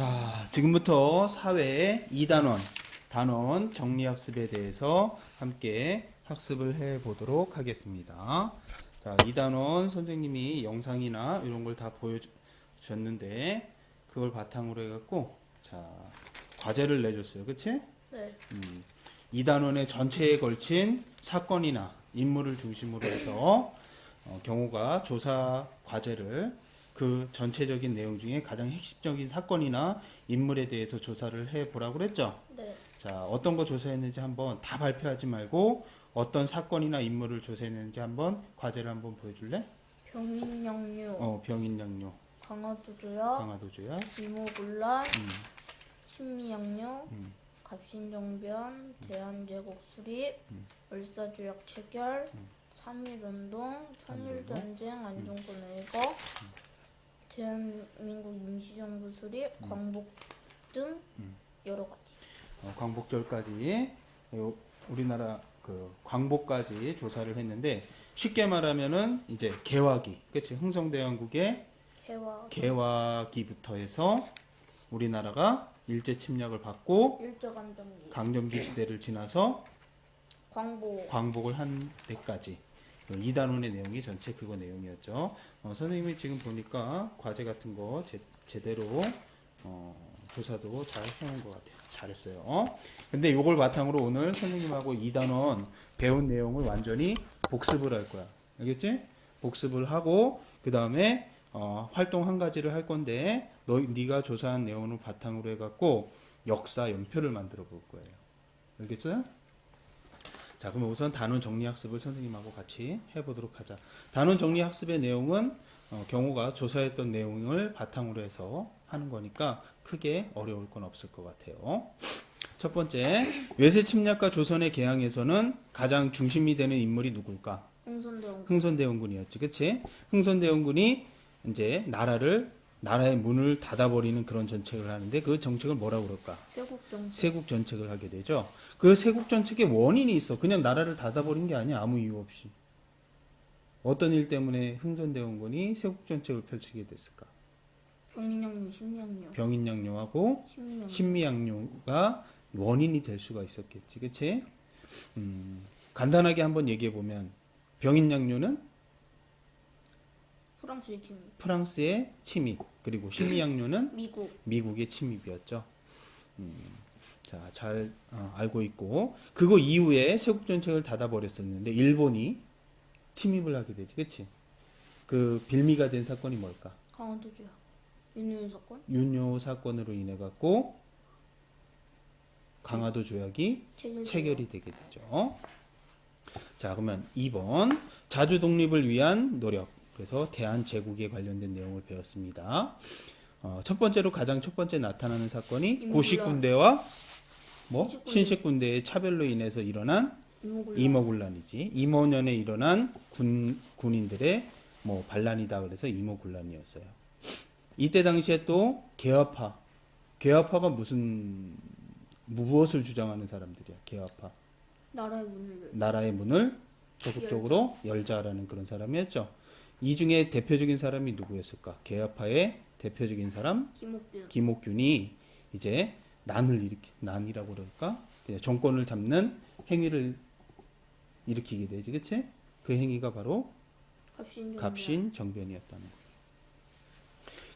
자, 지금부터 사회 2단원, 단원 정리학습에 대해서 함께 학습을 해 보도록 하겠습니다. 자, 2단원 선생님이 영상이나 이런 걸 다 보여줬는데, 그걸 바탕으로 해갖고, 자, 과제를 내줬어요. 그치? 네. 2단원의 전체에 걸친 사건이나 인물을 중심으로 해서 경호가 조사 과제를 그 전체적인 내용 중에 가장 핵심적인 사건이나 인물에 대해서 조사를 해보라고 그랬죠. 네. 자, 어떤 거 조사했는지 한번 다 발표하지 말고 어떤 사건이나 인물을 조사했는지 한번 과제를 한번 보여줄래? 병인양요, 병인양요, 강화도조약, 강화도조약, 이모군란, 음, 신미양요, 음, 갑신정변, 대한제국 수립, 을사조약 체결, 3.1운동, 천일전쟁, 안중근 의거, 대한민국 임시정부 수립, 광복 등 여러 가지. 광복절까지 우리나라 그 광복까지 조사를 했는데 쉽게 말하면은 이제 개화기, 그치? 흥성대왕국의 개화기부터 해서 우리나라가 일제 침략을 받고 일제강점기, 강점기 시대를 지나서 광복, 을 한 데까지 2단원의 내용이 전체 그거 내용이었죠. 선생님이 지금 보니까 과제 같은 거 제대로 조사도 잘 해놓은 것 같아요. 잘했어요. 근데 이걸 바탕으로 오늘 선생님하고 2단원 배운 내용을 완전히 복습을 할 거야. 알겠지? 복습을 하고 그 다음에 활동 한 가지를 할 건데 네가 조사한 내용을 바탕으로 해갖고 역사 연표를 만들어 볼 거예요. 알겠어요? 자, 그럼 우선 단원 정리학습을 선생님하고 같이 해보도록 하자. 단원 정리학습의 내용은 경호가 조사했던 내용을 바탕으로 해서 하는 거니까 크게 어려울 건 없을 것 같아요. 첫 번째, 외세 침략과 조선의 개항에서는 가장 중심이 되는 인물이 누굴까? 흥선대원군이었지, 그치? 흥선대원군이 이제 나라의 문을 닫아버리는 그런 정책을 하는데 그 정책을 뭐라고 그럴까? 세국 정책을 하게 되죠. 그 세국 정책의 원인이 있어. 그냥 나라를 닫아버린 게 아니야. 아무 이유 없이. 어떤 일 때문에 흥선대원군이 세국 정책을 펼치게 됐을까? 병인양요, 신미양요. 병인양요하고 신미양요가 원인이 될 수가 있었겠지. 그치? 간단하게 한번 얘기해 보면 병인양요는 프랑스의 침입, 그리고 신미양요는 미국의 침입이었죠. 자, 잘 알고 있고, 그거 이후에 세국 정책을 닫아버렸었는데 일본이 침입을 하게 되지, 그렇지? 그 빌미가 된 사건이 뭘까? 강화도조약, 윤요 사건. 윤요 사건으로 인해 갖고 강화도 조약이 체결이 되게 되죠. 자, 그러면 2번 자주 독립을 위한 노력. 그래서 대한제국에 관련된 내용을 배웠습니다. 첫 번째로 가장 첫 번째 나타나는 사건이 고식군대와 신식군대의 차별로 인해서 일어난 이모군란이지. 이모년에 일어난 군인들의 반란이다 그래서 이모군란이었어요. 이때 당시에 또 개화파가 무엇을 주장하는 사람들이야? 개화파. 나라의 문을 적극적으로 열자라는 그런 사람이었죠. 이 중에 대표적인 사람이 누구였을까? 개화파의 대표적인 사람 김옥균이 이제 난이라고 그럴까? 정권을 잡는 행위를 일으키게 되지, 그치? 그 행위가 바로 갑신정변이었다는 거.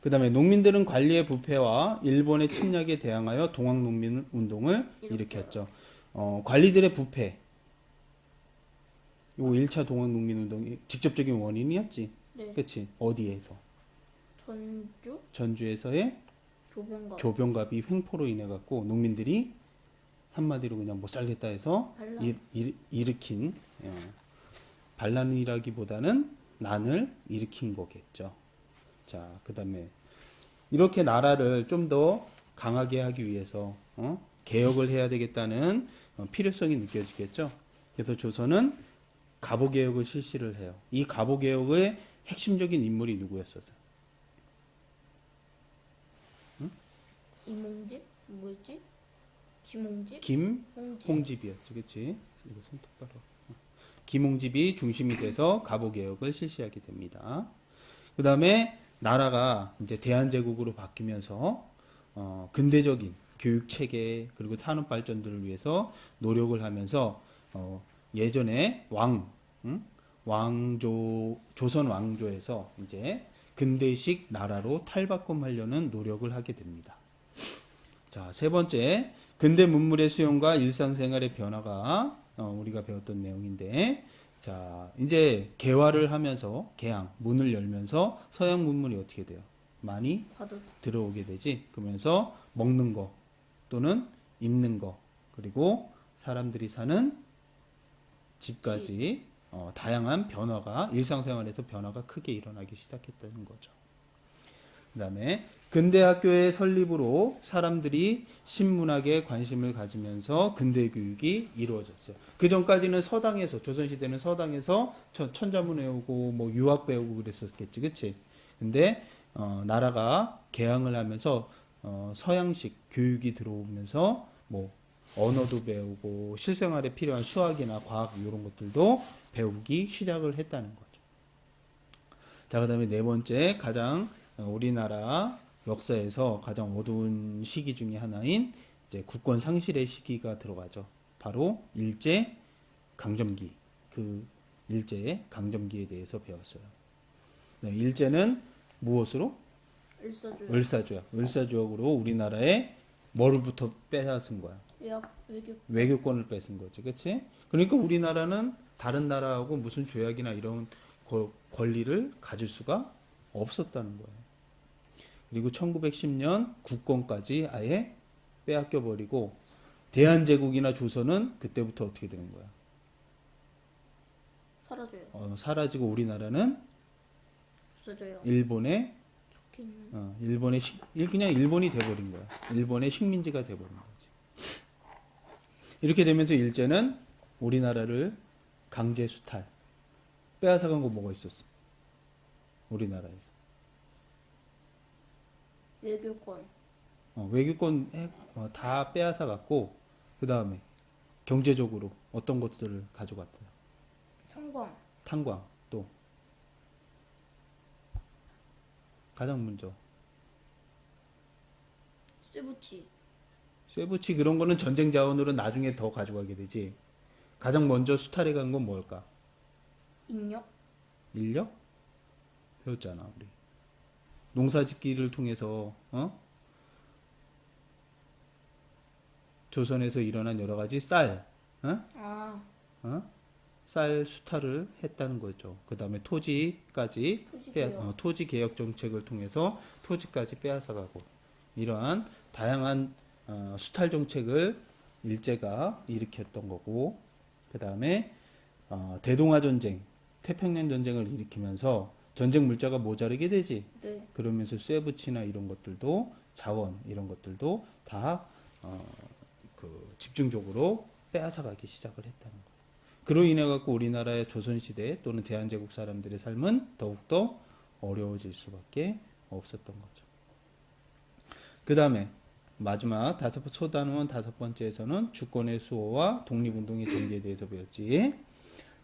그 다음에 농민들은 관리의 부패와 일본의 침략에 대항하여 동학농민운동을 일으켰죠. 관리들의 부패, 요 1차 동학농민운동이 직접적인 원인이었지. 네. 그치? 어디에서? 전주에서의 조병갑이 횡포로 인해 갖고 농민들이 한마디로 그냥 못 살겠다 해서 일으킨 반란이라기보다는 난을 일으킨 거겠죠. 자, 그 다음에 이렇게 나라를 좀 더 강하게 하기 위해서 개혁을 해야 되겠다는 필요성이 느껴지겠죠. 그래서 조선은 갑오개혁을 실시를 해요. 이 갑오개혁의 핵심적인 인물이 누구였었어요? 이몽집? 뭐였지? 김홍집이었지, 그치? 이거 손 똑바로. 김홍집이 중심이 돼서 갑오개혁을 실시하게 됩니다. 그 다음에 나라가 이제 대한제국으로 바뀌면서 근대적인 교육 체계 그리고 산업 발전들을 위해서 노력을 하면서 예전에 조선 왕조에서 이제 근대식 나라로 탈바꿈하려는 노력을 하게 됩니다. 자, 세 번째, 근대 문물의 수용과 일상생활의 변화가 우리가 배웠던 내용인데, 자, 이제 개화를 하면서 개항, 문을 열면서 서양 문물이 어떻게 돼요? 많이 받아. 들어오게 되지. 그러면서 먹는 거 또는 입는 거 그리고 사람들이 사는 집까지 다양한 변화가 일상생활에서 변화가 크게 일어나기 시작했다는 거죠. 그 다음에 근대 학교의 설립으로 사람들이 신문학에 관심을 가지면서 근대 교육이 이루어졌어요. 그 전까지는 서당에서, 조선시대는 서당에서 천자문 외우고 뭐 유학 배우고 그랬었겠지, 그치? 근데 나라가 개항을 하면서 서양식 교육이 들어오면서 뭐 언어도 배우고 실생활에 필요한 수학이나 과학 이런 것들도 배우기 시작을 했다는 거죠. 자, 그다음에 네 번째 가장 우리나라 역사에서 가장 어두운 시기 중에 하나인 이제 국권 상실의 시기가 들어가죠. 바로 일제 강점기. 그 일제의 강점기에 대해서 배웠어요. 네, 일제는 무엇으로? 일사주의. 을사조약. 을사조약으로 우리나라에 뭐를부터 빼앗은 거야? 외교. 외교권을 뺏은 거지, 그렇지? 그러니까 우리나라는 다른 나라하고 무슨 조약이나 이런 권리를 가질 수가 없었다는 거예요. 그리고 1910년 국권까지 아예 빼앗겨 버리고 대한제국이나 조선은 그때부터 어떻게 되는 거야? 사라져요. 사라지고 우리나라는 없어져요. 일본의 좋겠네. 그냥 일본이 돼버린 거야. 일본의 식민지가 돼버린 거지. 이렇게 되면서 일제는 우리나라를 강제 수탈, 빼앗아간 거 뭐가 있었어? 우리나라에서. 외교권. 외교권 다 빼앗아갔고, 그 다음에 경제적으로 어떤 것들을 가져갔대요? 상광. 탄광, 또 가장 먼저 쇠붙이 그런 거는 전쟁 자원으로 나중에 더 가져가게 되지. 가장 먼저 수탈해 간 건 뭘까? 인력. 인력? 배웠잖아, 우리. 농사짓기를 통해서 조선에서 일어난 여러 가지 쌀, 아, 쌀 수탈을 했다는 거죠. 그 다음에 토지까지 토지 개혁 정책을 통해서 토지까지 빼앗아가고 이러한 다양한 수탈 정책을 일제가 일으켰던 거고, 그 다음에 대동아 전쟁, 태평양 전쟁을 일으키면서 전쟁 물자가 모자르게 되지. 네. 그러면서 쇠붙이나 이런 것들도 자원 이런 것들도 다 집중적으로 빼앗아가기 시작을 했다는 거예요. 그로 인해 갖고 우리나라의 조선시대 또는 대한제국 사람들의 삶은 더욱더 어려워질 수밖에 없었던 거죠. 그 다음에 마지막 소단원 다섯 번째에서는 주권의 수호와 독립운동의 전개에 대해서 배웠지.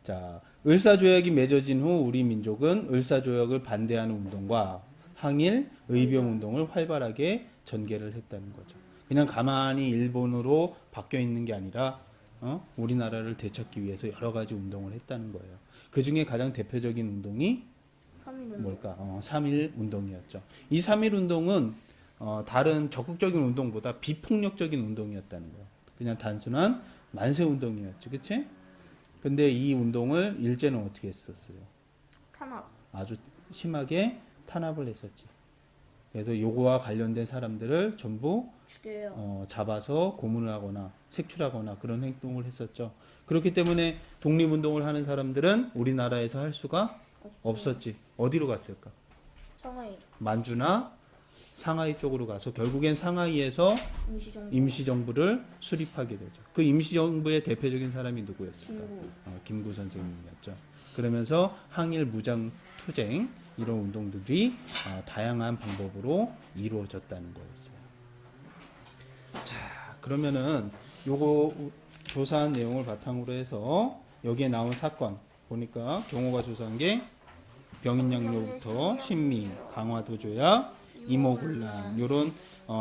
자, 을사조약이 맺어진 후 우리 민족은 을사조약을 반대하는 운동과 항일, 의병운동을 활발하게 전개를 했다는 거죠. 그냥 가만히 일본으로 바뀌어 있는 게 아니라 우리나라를 되찾기 위해서 여러 가지 운동을 했다는 거예요. 그 중에 가장 대표적인 운동이 3.1운동. 뭘까? 3.1 운동이었죠. 이 3.1 운동은 다른 적극적인 운동보다 비폭력적인 운동이었다는 거예요. 그냥 단순한 만세 운동이었지, 그치? 근데 이 운동을 일제는 어떻게 했었어요? 탄압. 아주 심하게 탄압을 했었지. 그래서 요거와 관련된 사람들을 전부 죽여요. 잡아서 고문을 하거나 색출하거나 그런 행동을 했었죠. 그렇기 때문에 독립운동을 하는 사람들은 우리나라에서 할 수가 없었지. 어디로 갔을까? 상하이. 만주나 상하이 쪽으로 가서 결국엔 상하이에서 임시정부를 수립하게 되죠. 그 임시정부의 대표적인 사람이 누구였을까? 김구 선생님이었죠. 그러면서 항일 무장투쟁 이런 운동들이 다양한 방법으로 이루어졌다는 거였어요. 자, 그러면은 요거 조사한 내용을 바탕으로 해서 여기에 나온 사건 보니까 경호가 조사한 게 병인양로부터 신미, 강화도 조약, 이모군란 요런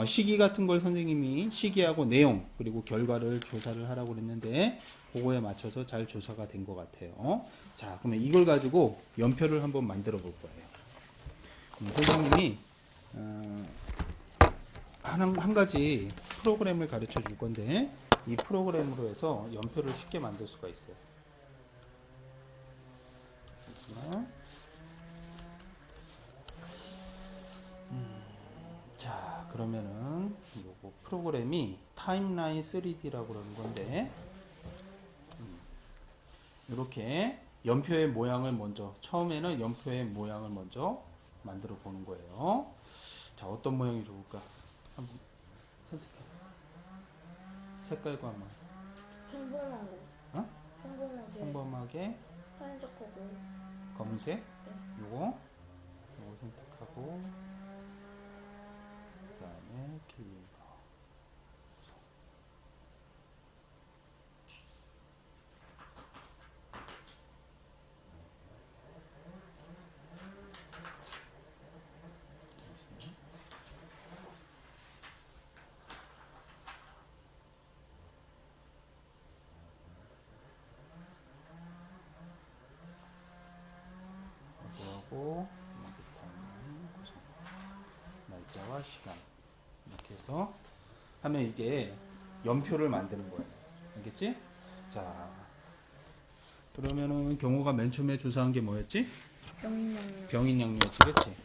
시기 같은 걸 선생님이 시기하고 내용 그리고 결과를 조사를 하라고 그랬는데 그거에 맞춰서 잘 조사가 된 것 같아요. 자, 그러면 이걸 가지고 연표를 한번 만들어 볼 거예요. 선생님이 한 가지 프로그램을 가르쳐 줄 건데 이 프로그램으로 해서 연표를 쉽게 만들 수가 있어요. 자, 그러면은 요거 프로그램이 타임라인 3D라고 그러는 건데 이렇게 연표의 모양을 먼저 처음에는 연표의 모양을 먼저 만들어 보는 거예요. 자, 어떤 모양이 좋을까? 한번 선택해. 색깔과 한번 평범한 거. 어? 평범하게. 평범하게 파란색하고. 검은색 네. 요거 선택하고 그다음에 긴 거. 하고 구성 날짜와 시간 이렇게 해서 하면 이게 연표를 만드는 거예요. 알겠지? 자, 그러면은 경호가 맨 처음에 조사한 게 뭐였지? 병인양요. 병인양요였지, 그렇지?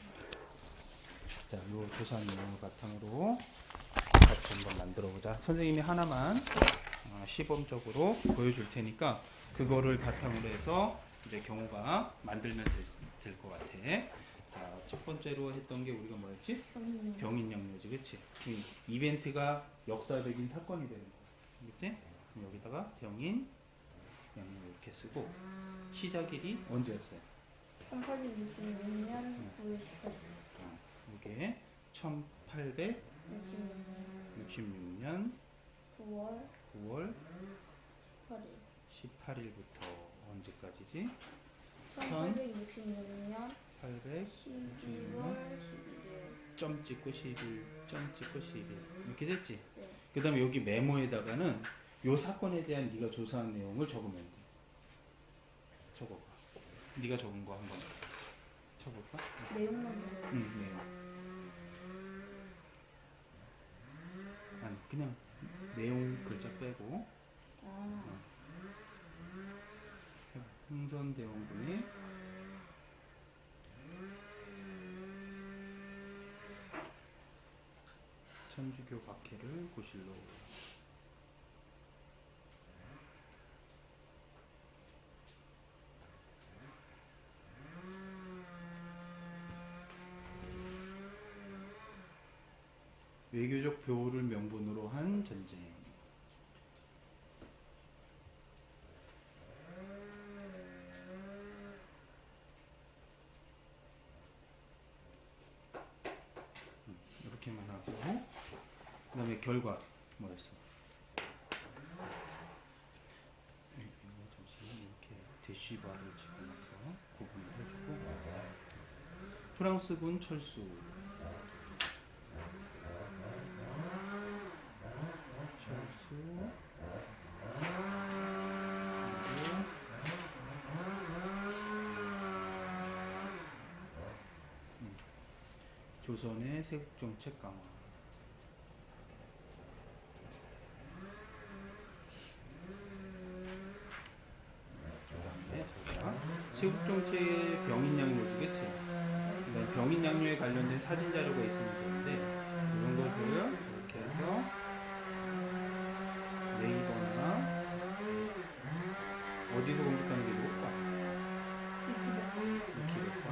자, 요 조사 내용을 바탕으로 같이 한번 만들어 보자. 선생님이 하나만 시범적으로 보여줄 테니까 그거를 바탕으로 해서 이제 경호가 만들면 될 것 같아. 자, 첫 번째로 했던 게 우리가 뭐였지? 병인양요. 병인양요지, 그렇지? 이 이벤트가 역사적인 사건이 되는 거야, 그렇지? 그럼 여기다가 병인양요 이렇게 쓰고 시작일이 언제였어요? 1866년 9월 18일. 이게 1866년 9월 9월 8일. 18일부터 언제까지지? 1866년 800 12월 11일. 점 찍고 11, 점 찍고 11 이렇게 됐지? 네. 그 다음에 여기 메모에다가는 요 사건에 대한 네가 조사한 내용을 적으면 돼. 적어봐. 네가 적은 거 한번 쳐볼까? 내용만 들어요. 네. 아니 그냥 내용 글자 빼고 아, 흥선대원군이 천주교 박해를 고실로 외교적 교우를 명분으로 한 전쟁. 이렇게만 하고 그 다음에 결과 뭐였어? 이거 잠시만 이렇게 대시바를 집어넣어서 구분을 해주고 프랑스군 철수 조선의 세국정책 강화. 그다음에 세국정책의 병인양요지, 그치? 그다음 병인양요에 관련된 사진 자료가 있으면 되는데 이런 것을 이렇게 해서 네이버나 어디서 검색하는 게 좋을까? 위키백과.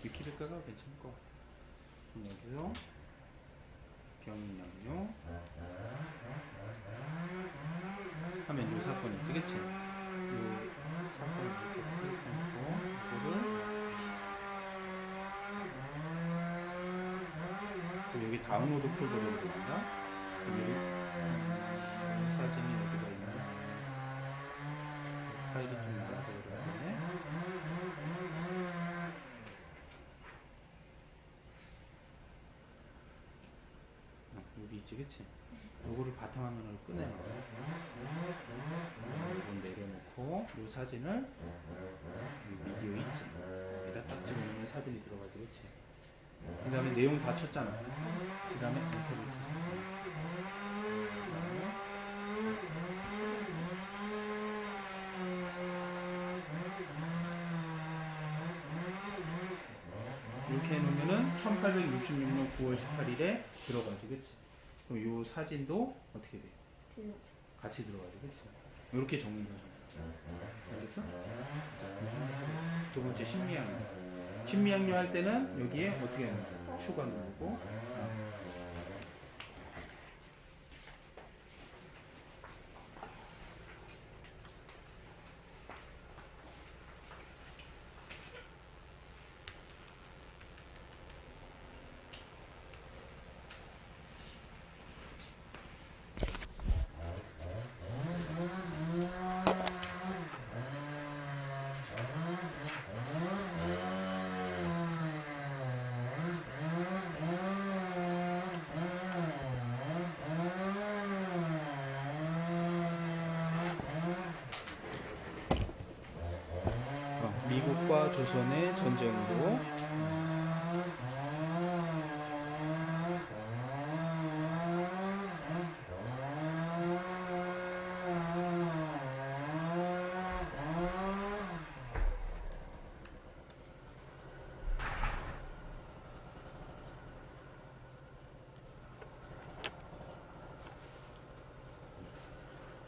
위키백과가 괜찮을 것 같아. 여기서 병인양요 하면 이 사건이 있지, 그치? 이 사건을 이렇게 클릭하고 이거를 여기 다운로드 폴더로 들어간다. 여기 사진이 어디가 있나? 파일이 좀 나가서 그러네. 그치? 요거를 바탕화면으로 꺼내는 거야. 이건 내려놓고 요 사진을 이 비디오 있지? 여기다 딱 집어넣으면 사진이 들어가지, 그치? 그 다음에 내용 다 쳤잖아. 그 다음에 엔터를 쳐. 이렇게 해놓으면은 1866년 9월 18일에 들어가지, 그치? 그럼 요 사진도 어떻게 돼? 같이 들어가지, 그치? 이렇게 정리를 하는 거야. 알겠어? 자, 두 번째 신미학료. 신미학료 할 때는 여기에 어떻게 하는 거야? 추가 누르고. 미국과 조선의 전쟁으로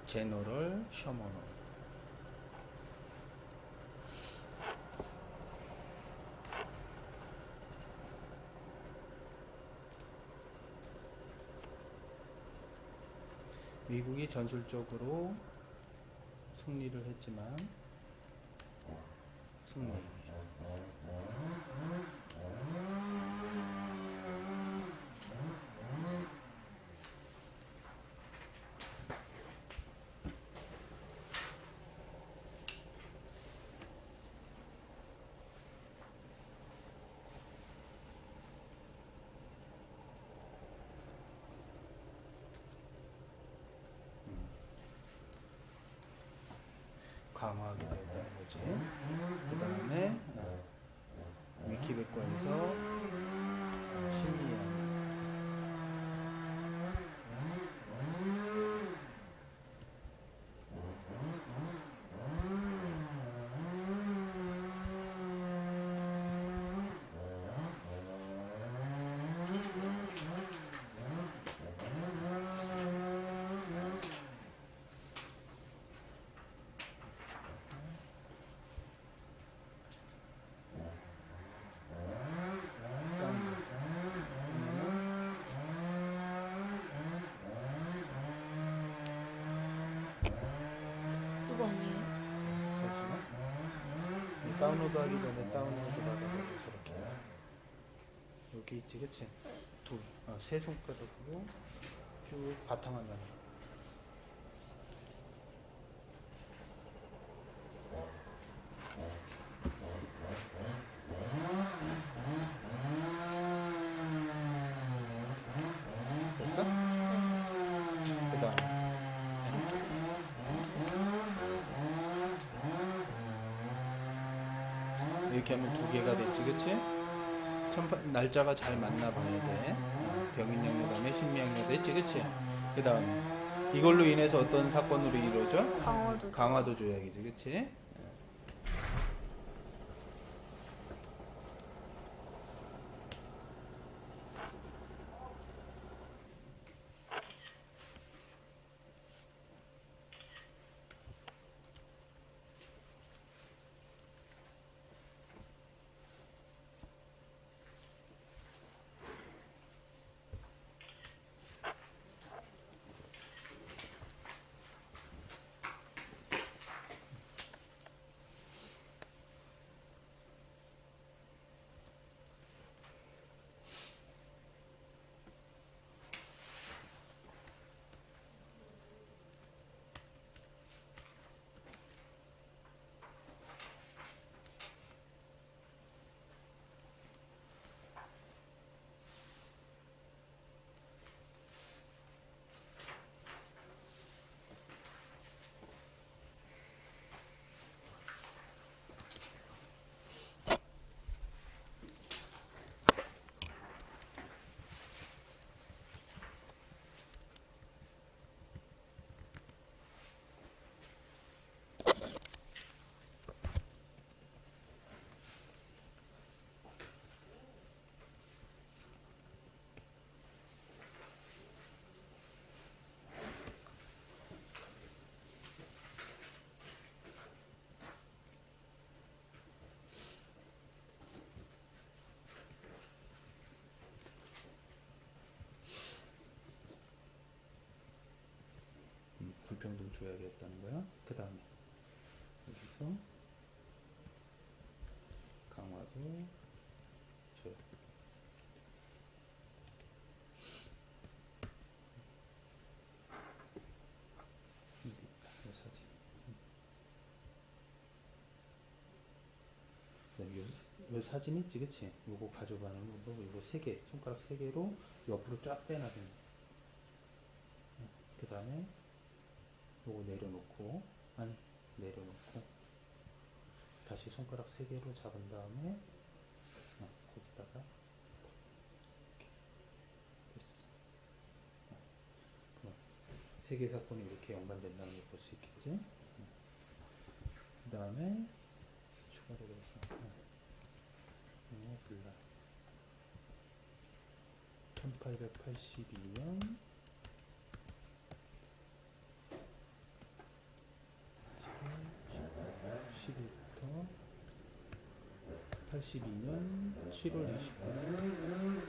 제너럴 셔먼. 미국이 전술적으로 승리를 했지만 승리. 강화하게 된다는 거지. 그 다음에 위키백과에서 심리학. 이거 아니에요? 잠시만. 다운로드 하기 전에 다운로드 받아보고 저렇게. 여기 있지, 그치? 세 손가락으로 쭉 바탕화면. 됐어? 그 다음. 이렇게 하면 두 개가 됐지, 그치? 날짜가 잘 맞나 봐야 돼. 병인양료 다음에 신미양료 됐지, 그치? 그 다음에 이걸로 인해서 어떤 사건으로 이루어져? 강화도 조약이지, 그치? 그 다음에 여기서 강화도 줘요. 이 사진. 요 사진 있지, 그치? 요거 가져가는 거, 요거 3개, 손가락 3개로 옆으로 쫙 빼놔야 됩니다. 그 다음에 요거 내려놓고, 아니, 내려놓고, 다시 손가락 3개로 잡은 다음에, 거기다가, 이렇게, 됐어. 3개 사건이 이렇게 연관된다는 걸 볼 수 있겠지? 그 다음에, 추가로 해서, 불라. 1882년 10일부터 82년 7월 29일